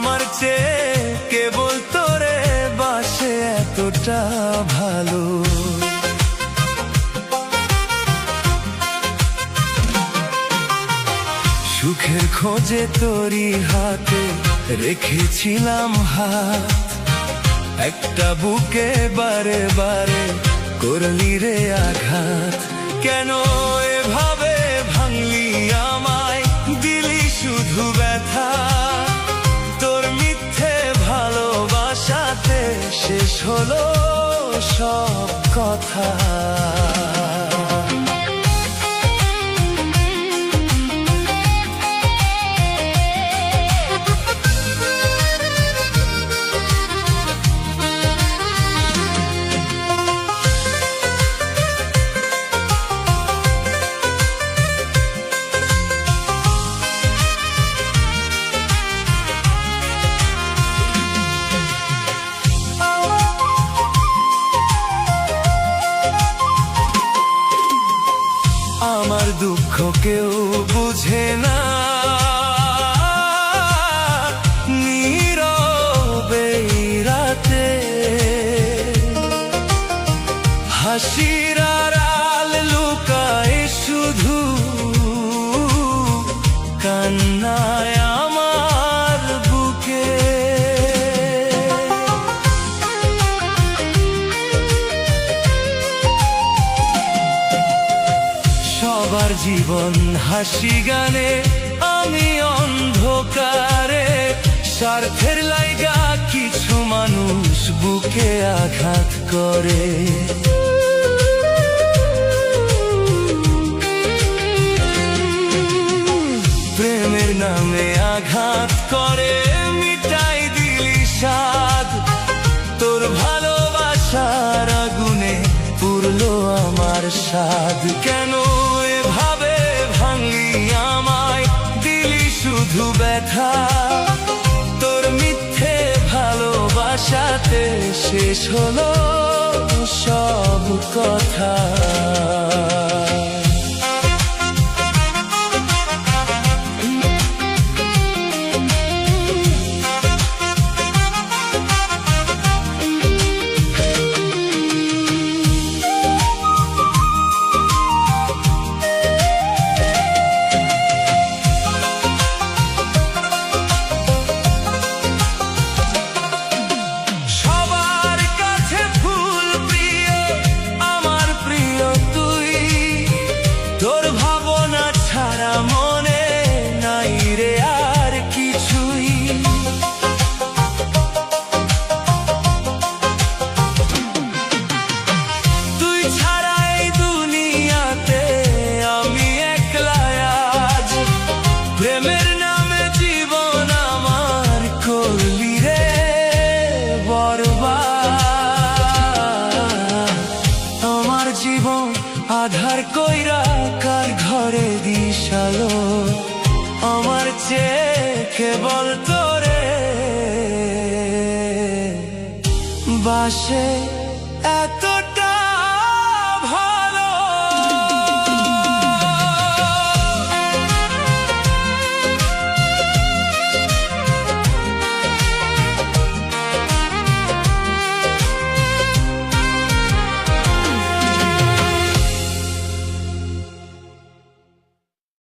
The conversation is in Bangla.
আমার চেয়ে কেবল তোরে বাসে এতটা ভালো। সুখের খোঁজে তোরই হাতে রেখেছিলাম হাত, একটা বুকে বারে বারে করলি রে আঘাত। কেন এভাবে ভাঙলি আমায়, দিলি শুধু ব্যথা। তোর মিথ্যে ভালোবাসাতে শেষ হলো সব কথা। আমার দুঃখ কেউ বুঝে না, নীরবে রাতে হাসির আড়াল লুকায় শুধু কান্নায় আমার বুকে। সবার জীবন হাসি গানে, আমি অন্ধকারে। স্বার্থের লাইগা কিছু মানুষ বুকে আঘাত করে। প্রেমের নামে আঘাত করে, মিটাই দিলি স্বাদ। তোর ভালোবাসার আগুনে পুরলো আমার স্বাদ। কেন এভাবে ভাঙলি আমায়, দিলি শুধু ব্যথা। তোর মিথ্যে ভালোবাসাতে শেষ হলো সব কথা। প্রেমের নামে জীবন আমার করলি রে বরবাদ। আমার জীবন আধার কইরা কার ঘরে দিশালো, আমার চেয়ে কেবল তোরে বাসে